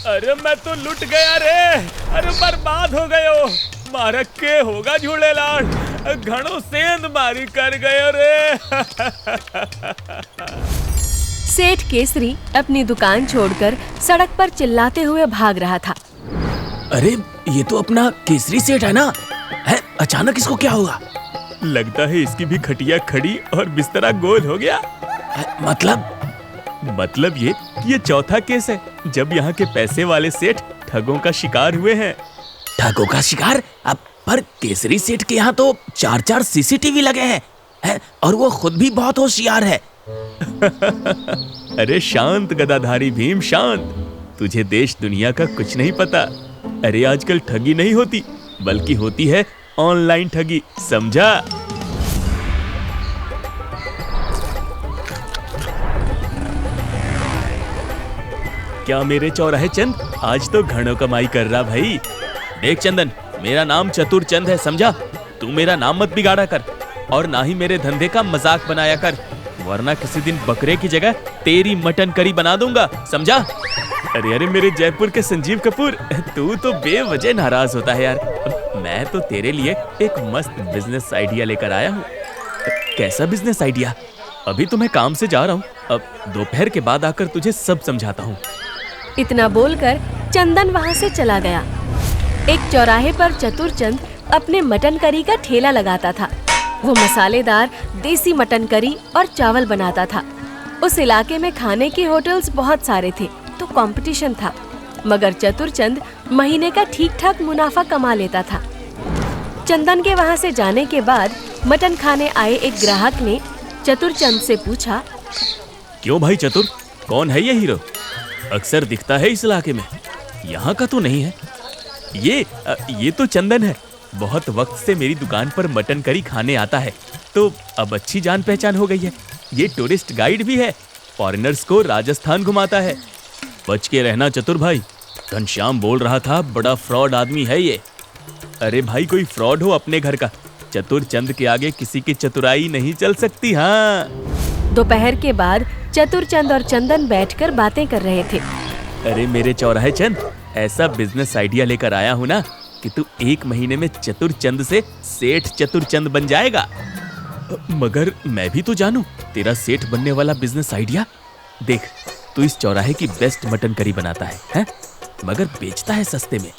अरे मैं तो लुट गया रे। अरे बर्बाद हो गयो। मारक के होगा झूलेलाल। घणो सेंध मारी कर गयो रे। सेठ केसरी अपनी दुकान छोड़कर सड़क पर चिल्लाते हुए भाग रहा था। अरे ये तो अपना केसरी सेठ है ना? है अचानक इसको क्या हुआ? लगता है इसकी भी खटिया खड़ी और बिस्तरा गोल हो गया। मतलब ये चौथा केस है जब यहाँ के पैसे वाले सेठ ठगों का शिकार हुए हैं। ठगों का शिकार? अब पर केसरी सेठ के यहाँ तो 4-4 सीसीटीवी लगे हैं और वो खुद भी बहुत होशियार है। अरे शांत गदाधारी भीम शांत। तुझे देश दुनिया का कुछ नहीं पता। अरे आजकल ठगी नहीं होती बल्कि होती है ऑनलाइन ठगी, समझा? क्या मेरे चौराहे चंद आज तो घणों कमाई कर रहा भाई। देख चंदन, मेरा नाम चतुर चंद है, समझा? तू मेरा नाम मत बिगाड़ा कर और ना ही मेरे धंधे का मजाक बनाया कर, वरना किसी दिन बकरे की जगह तेरी मटन करी बना दूंगा, समझा? अरे मेरे जयपुर के संजीव कपूर, तू तो बेवजह नाराज होता है यार। मैं तो तेरे लिए एक मस्त बिजनेस आइडिया लेकर आया हूँ। कैसा बिजनेस आइडिया? अभी तो मैं काम से जा रहा हूँ, अब दोपहर के बाद आकर तुझे सब समझाता हूँ। इतना बोलकर चंदन वहाँ से चला गया। एक चौराहे पर चतुर चंद अपने मटन करी का ठेला लगाता था। वो मसालेदार देसी मटन करी और चावल बनाता था। उस इलाके में खाने के होटल्स बहुत सारे थे तो कंपटीशन था, मगर चतुर चंद महीने का ठीक ठाक मुनाफा कमा लेता था। चंदन के वहाँ से जाने के बाद मटन खाने आए एक ग्राहक ने चतुर चंद से पूछा, क्यों भाई चतुर, कौन है ये हीरो? अक्सर दिखता है इस इलाके में, यहाँ का तो नहीं है। ये तो चंदन है, बहुत वक्त से मेरी दुकान पर मटन करी खाने आता है, तो अब अच्छी जान पहचान हो गई है। ये टूरिस्ट गाइड भी है, फॉरेनर्स को राजस्थान घुमाता है। बच के रहना चतुर भाई, घनश्याम बोल रहा था बड़ा फ्रॉड आदमी है ये। अरे भाई कोई फ्रॉड हो अपने घर का, चतुर चंद के आगे किसी की चतुराई नहीं चल सकती। हाँ, दोपहर के बाद चतुर चंद और चंदन बैठकर बातें कर रहे थे। अरे मेरे चौराहे चंद, ऐसा बिजनेस आइडिया लेकर आया हूँ ना कि तू 1 महीने में चतुर चंद से सेठ चतुर चंद बन जाएगा। मगर मैं भी तो जानूं तेरा सेठ बनने वाला बिजनेस आइडिया। देख, तू इस चौराहे की बेस्ट मटन करी बनाता है, मगर बेचता है सस्ते में,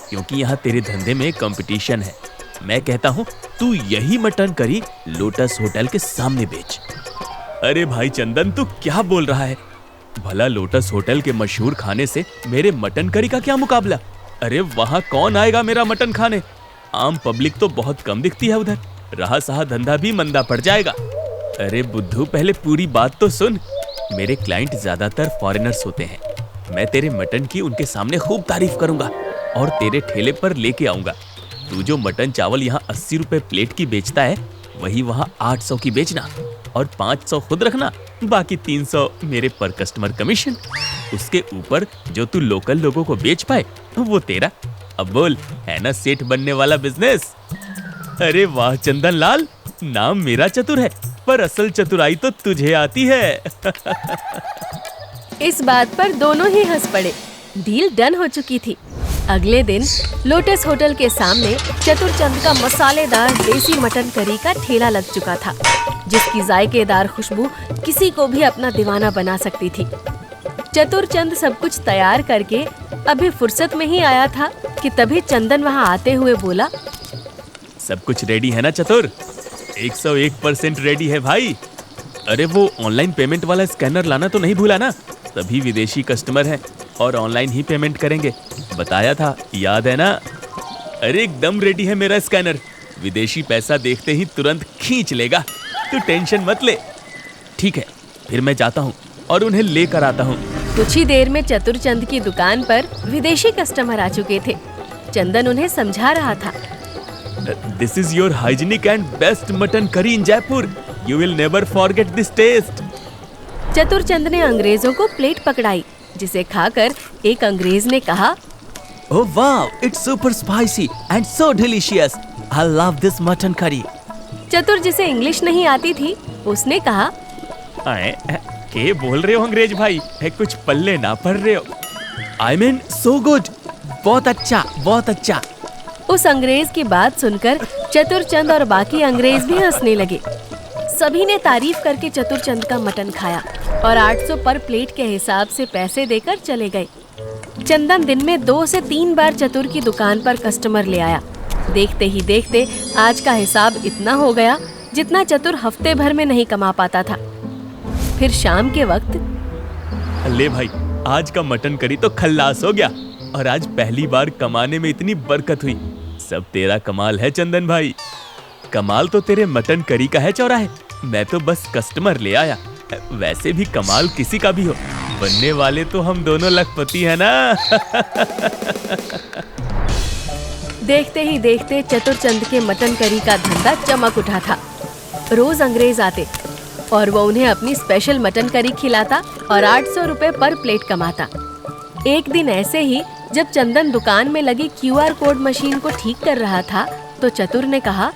क्योंकि यहाँ तेरे धंधे में कंपटीशन है। मैं कहता हूँ तू यही मटन करी लोटस होटल के सामने बेच। अरे भाई चंदन, तू क्या बोल रहा है? भला लोटस होटल के मशहूर खाने से मेरे मटन करी का क्या मुकाबला? अरे वहाँ कौन आएगा मेरा मटन खाने? आम पब्लिक तो बहुत कम दिखती है उधर, रहा सहा धंधा भी मंदा पड़ जाएगा। अरे बुद्धू, पहले पूरी बात तो सुन। मेरे क्लाइंट ज्यादातर फॉरेनर्स होते हैं। मैं तेरे मटन की उनके सामने खूब तारीफ करूंगा और तेरे ठेले पर लेके आऊंगा। तू जो मटन चावल यहाँ 80 रुपए प्लेट की बेचता है, वही वहाँ 800 की बेचना और 500 खुद रखना, बाकी 300 मेरे पर कस्टमर कमीशन। उसके ऊपर जो तू लोकल लोगों को बेच पाए वो तेरा। अब बोल, है ना सेठ बनने वाला बिजनेस? अरे वाह चंदन लाल, नाम मेरा चतुर है पर असल चतुराई तो तुझे आती है। इस बात पर दोनों ही हंस पड़े। डील डन हो चुकी थी। अगले दिन लोटस होटल के सामने चतुर चंद का मसालेदार देसी मटन करी का ठेला लग चुका था, जिसकी जायकेदार खुशबू किसी को भी अपना दीवाना बना सकती थी। चतुर चंद सब कुछ तैयार करके अभी फुर्सत में ही आया था कि तभी चंदन वहाँ आते हुए बोला, सब कुछ रेडी है ना चतुर? 101% रेडी है भाई। अरे वो ऑनलाइन पेमेंट वाला स्कैनर लाना तो नहीं भूला ना? सभी विदेशी कस्टमर हैं और ऑनलाइन ही पेमेंट करेंगे, बताया था, याद है ना? अरे एकदम रेडी है मेरा स्कैनर, विदेशी पैसा देखते ही तुरंत खींच लेगा, तू टेंशन मत ले। ठीक है, फिर मैं जाता हूँ और उन्हें लेकर आता हूँ। कुछ ही देर में चतुर चंद की दुकान पर विदेशी कस्टमर आ चुके थे। चंदन उन्हें समझा रहा था, this is your hygienic and best mutton curry in Jaipur, you will never forget this taste. Chatur Chand ने अंग्रेजों को प्लेट पकड़ाई, जिसे खाकर एक अंग्रेज ने कहा, oh wow, it's super spicy and so delicious, I love this mutton curry. चतुर, जिसे इंग्लिश नहीं आती थी, उसने कहा, के बोल रहे हो अंग्रेज भाई? है कुछ पल्ले ना पड़ रहे हो? आई मीन सो गुड, बहुत अच्छा, बहुत अच्छा। उस अंग्रेज की बात सुनकर चतुरचंद और बाकी अंग्रेज भी हंसने लगे। सभी ने तारीफ करके चतुरचंद का मटन खाया और 800 पर प्लेट के हिसाब से पैसे देकर चले गए। चंदन दिन में 2 से 3 बार चतुर की दुकान पर कस्टमर ले आया। देखते ही देखते आज का हिसाब इतना हो गया जितना चतुर हफ्ते भर में नहीं कमा पाता था। फिर शाम के वक्त, ले भाई, आज का मटन करी तो खल्लास हो गया और आज पहली बार कमाने में इतनी बरकत हुई। सब तेरा कमाल है चंदन भाई। कमाल तो तेरे मटन करी का है चौराहे, मैं तो बस कस्टमर ले आया। वैसे भी कमाल किसी का भी हो, बनने वाले तो हम दोनों लखपति है ना। देखते ही देखते चतुरचंद के मटन करी का धंधा चमक उठा था। रोज अंग्रेज आते और वो उन्हें अपनी स्पेशल मटन करी खिलाता और 800 रुपए पर प्लेट कमाता। एक दिन ऐसे ही जब चंदन दुकान में लगी QR कोड मशीन को ठीक कर रहा था तो चतुर ने कहा,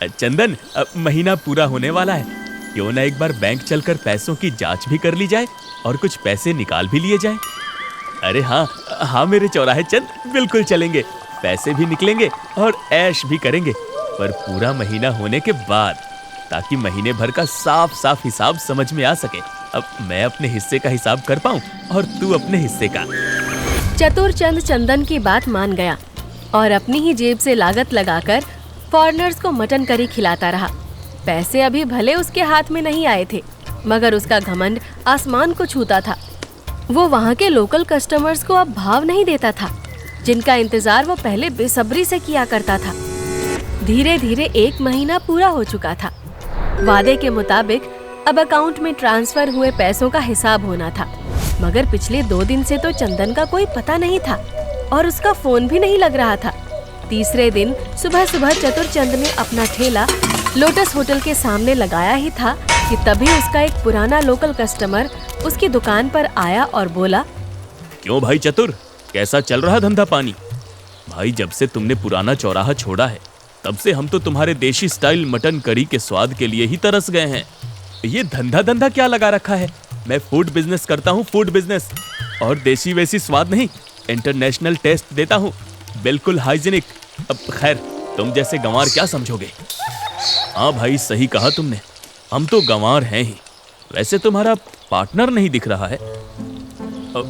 चंदन, अब महीना पूरा होने वाला है, क्यों ना एक बार बैंक चलकर पैसों की जांच भी कर ली जाए और कुछ पैसे निकाल भी लिए जाए। अरे हाँ मेरे चौराहे चंद, बिल्कुल चलेंगे, पैसे भी निकलेंगे और ऐश भी करेंगे, पर पूरा महीना होने के बाद, ताकि महीने भर का साफ साफ हिसाब समझ में आ सके। अब मैं अपने हिस्से का हिसाब कर पाऊं और तू अपने हिस्से का। चतुरचंद चंदन की बात मान गया और अपनी ही जेब से लागत लगाकर फॉरेनर्स को मटन करी खिलाता रहा। पैसे अभी भले उसके हाथ में नहीं आए थे, मगर उसका घमंड आसमान को छूता था। वो वहाँ के लोकल कस्टमर्स को अब भाव नहीं देता था, जिनका इंतजार वो पहले बेसब्री से किया करता था। धीरे धीरे 1 महीना पूरा हो चुका था। वादे के मुताबिक अब अकाउंट में ट्रांसफर हुए पैसों का हिसाब होना था, मगर पिछले 2 दिन से तो चंदन का कोई पता नहीं था और उसका फोन भी नहीं लग रहा था। तीसरे दिन सुबह सुबह चतुरचंद ने अपना ठेला लोटस होटल के सामने लगाया ही था कि तभी उसका एक पुराना लोकल कस्टमर उसकी दुकान पर आया और बोला, क्यों भाई चतुर, कैसा चल रहा धंधा पानी? भाई, जब से तुमने पुराना चौराहा छोड़ा है तब से हम तो तुम्हारे देशी स्टाइल मटन करी के स्वाद के लिए ही तरस गए हैं। ये धंधा क्या लगा रखा है? मैं फूड बिजनेस करता हूँ, फूड बिजनेस, और देशी वैसी स्वाद नहीं, इंटरनेशनल टेस्ट देता हूँ, बिल्कुल हाइजीनिक। अब खैर, तुम जैसे गंवार क्या समझोगे। हाँ भाई, सही कहा तुमने, हम तो गंवार हैं ही। वैसे तुम्हारा पार्टनर नहीं दिख रहा है।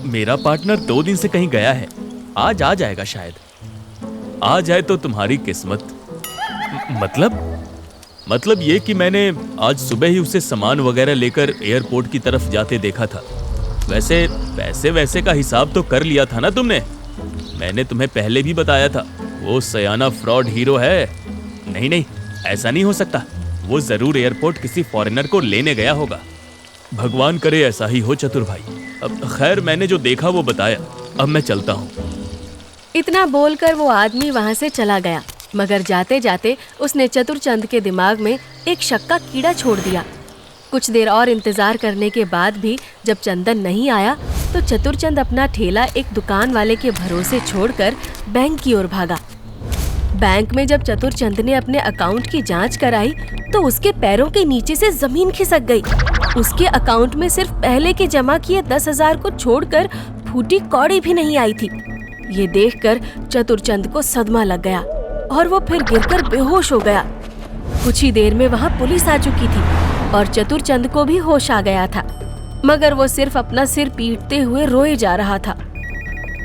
मेरा पार्टनर 2 दिन से कहीं गया है, आज आ जाएगा शायद। आ जाए तो तुम्हारी किस्मत। मतलब ये कि मैंने आज सुबह ही उसे सामान वगैरह लेकर एयरपोर्ट की तरफ जाते देखा था। वैसे पैसे वैसे का हिसाब तो कर लिया था ना तुमने? मैंने तुम्हें पहले भी बताया था, वो सयाना फ्रॉड हीरो है। नहीं, ऐसा नहीं हो सकता, वो जरूर एयरपोर्ट किसी फॉरेनर को लेने गया होगा। भगवान करे ऐसा ही हो चतुर भाई। अब खैर, मैंने जो देखा वो बताया, अब मैं चलता हूँ। इतना बोलकर वो आदमी वहाँ से चला गया, मगर जाते जाते उसने चतुरचंद के दिमाग में एक शक का कीड़ा छोड़ दिया। कुछ देर और इंतजार करने के बाद भी जब चंदन नहीं आया तो चतुरचंद अपना ठेला एक दुकान वाले के भरोसे छोड़कर बैंक की ओर भागा। बैंक में जब चतुरचंद ने अपने अकाउंट की जांच कराई तो उसके पैरों के नीचे से जमीन खिसक गई। उसके अकाउंट में सिर्फ पहले के जमा किए 10,000 को छोड़कर फूटी कौड़ी भी नहीं आई थी। ये देखकर चतुरचंद को सदमा लग गया और वो फिर गिरकर बेहोश हो गया। कुछ ही देर में वहाँ पुलिस आ चुकी थी और चतुरचंद को भी होश आ गया था, मगर वो सिर्फ अपना सिर पीटते हुए रोए जा रहा था।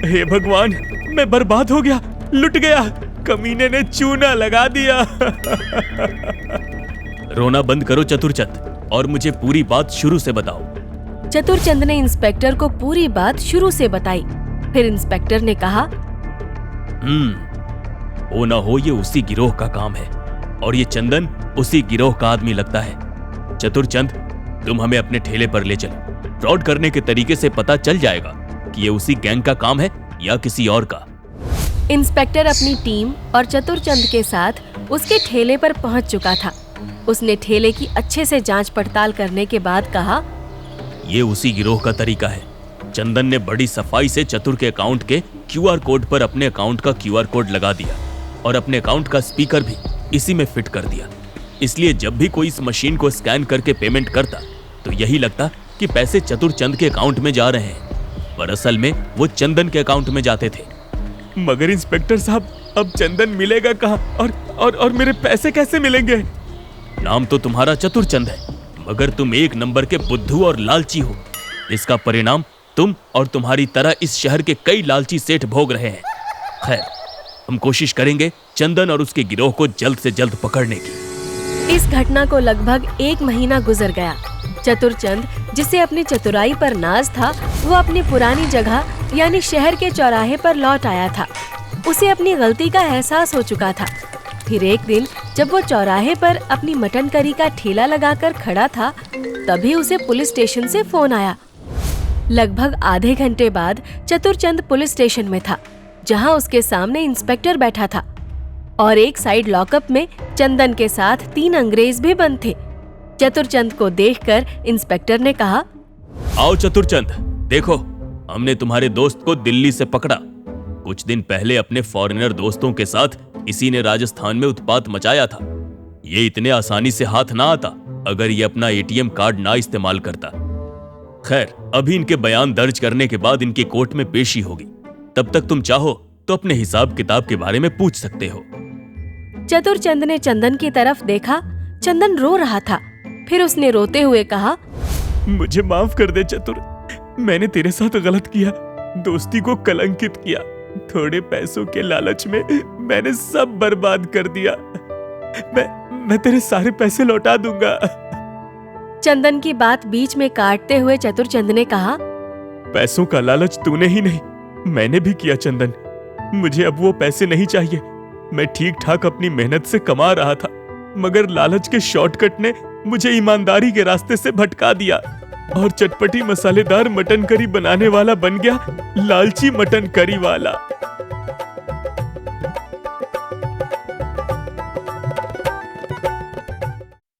हे भगवान, मैं बर्बाद हो गया, लुट गया, कमीने ने चूना लगा दिया। रोना बंद करो चतुरचंद और मुझे पूरी बात शुरू से बताओ। चतुरचंद ने इंस्पेक्टर को पूरी बात शुरू से बताई। फिर इंस्पेक्टर ने कहा, हो ना हो ये उसी गिरोह का काम है और ये चंदन उसी गिरोह का आदमी लगता है। चतुरचंद, तुम हमें अपने ठेले पर ले चलो, फ्रॉड करने के तरीके से पता चल जाएगा कि ये उसी गैंग का काम है या किसी और का। इंस्पेक्टर अपनी टीम और चतुरचंद के साथ उसके ठेले पर पहुंच चुका था। उसने ठेले की अच्छे से जांच पड़ताल करने के बाद कहा, ये उसी गिरोह का तरीका है। चंदन ने बड़ी सफाई से चतुर के अकाउंट के QR कोड पर अपने अकाउंट का QR कोड लगा दिया और अपने अकाउंट का स्पीकर भी इसी में फिट कर दिया। इसलिए जब भी कोई इस मशीन को स्कैन करके पेमेंट करता तो यही लगता कि पैसे चतुरचंद के अकाउंट में जा रहे हैं, पर असल में वो चंदन के अकाउंट में जाते थे। मगर इंस्पेक्टर साहब, अब चंदन मिलेगा कहाँ और मेरे पैसे कैसे मिलेंगे? नाम तो तुम्हारा चतुरचंद है, मगर तुम एक नंबर के बुद्धू और लालची हो। इसका परिणाम तुम और तुम्हारी तरह इस शहर के कई लालची सेठ भोग रहे हैं। खैर, हम कोशिश करेंगे चंदन और उसके गिरोह को जल्द से जल्द पकड़ने की। इस घटना को लगभग 1 महीना गुजर गया। चतुरचंद, जिसे अपनी चतुराई पर नाज था, वो अपनी पुरानी जगह यानी शहर के चौराहे पर लौट आया था। उसे अपनी गलती का एहसास हो चुका था। फिर एक दिन जब वो चौराहे पर अपनी मटन करी का ठेला लगाकर खड़ा था, तभी उसे पुलिस स्टेशन से फोन आया। लगभग आधे घंटे बाद चतुरचंद पुलिस स्टेशन में था, जहां उसके सामने इंस्पेक्टर बैठा था और एक साइड लॉकअप में चंदन के साथ 3 अंग्रेज भी बंद थे। चतुरचंद को देखकर इंस्पेक्टर ने कहा, आओ चतुरचंद, देखो, हमने तुम्हारे दोस्त को दिल्ली से पकड़ा। कुछ दिन पहले अपने फॉरेनर दोस्तों के साथ इसी ने राजस्थान में उत्पात मचाया था। ये इतने आसानी से हाथ ना आता अगर ये अपना एटीएम कार्ड ना इस्तेमाल करता। खैर, अभी इनके बयान दर्ज करने के बाद इनकी कोर्ट में पेशी होगी। तब तक तुम चाहो तो अपने हिसाब किताब के बारे में पूछ सकते हो। चतुरचंद ने चंदन की तरफ देखा। चंदन रो रहा था। फिर उसने रोते हुए कहा, मुझे माफ कर दे चतुर, मैंने तेरे साथ गलत किया, दोस्ती को कलंकित किया। थोड़े पैसों के लालच में मैंने सब बर्बाद कर दिया। मैं तेरे सारे पैसे लौटा दूंगा। चंदन की बात बीच में काटते हुए चतुरचंद ने कहा, पैसों का लालच तूने ही नहीं, मैंने भी किया चंदन। मुझे अब वो पैसे नहीं चाहिए। मैं ठीक ठाक अपनी मेहनत से कमा रहा था, मगर लालच के शॉर्टकट ने मुझे ईमानदारी के रास्ते से भटका दिया और चटपटी मसालेदार मटन करी बनाने वाला बन गया लालची मटन करी वाला।